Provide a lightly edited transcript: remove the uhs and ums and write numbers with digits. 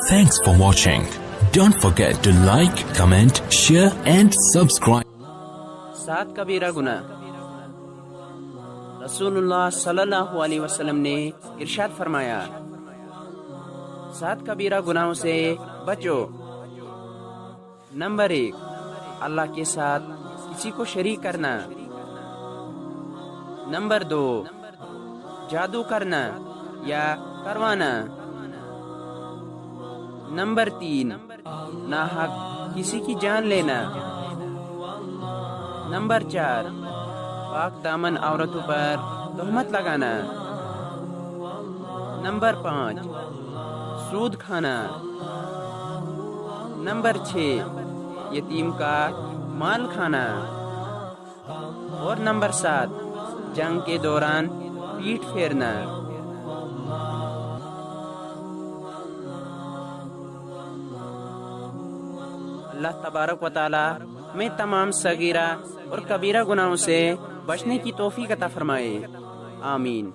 Thanks for watching. Don't forget to like, comment, share and subscribe. 7 کبیرہ گناہ۔ رسول اللہ صلی اللہ علیہ وسلم نے ارشاد فرمایا، 7 کبیرہ گناہوں سے بچو۔ نمبر 1، اللہ کے ساتھ کسی کو شریک کرنا۔ نمبر 2، جادو کرنا یا کروانا۔ نمبر 3، ناحق کسی کی جان لینا۔ نمبر 4، پاک دامن عورتوں پر تہمت لگانا۔ نمبر 5، سود کھانا۔ نمبر 6، یتیم کا مال کھانا۔ اور نمبر 7، جنگ کے دوران پیٹھ پھیرنا۔ اللہ تبارک و تعالی میں تمام صغیرہ اور کبیرہ گناہوں سے بچنے کی توفیق عطا فرمائے، آمین۔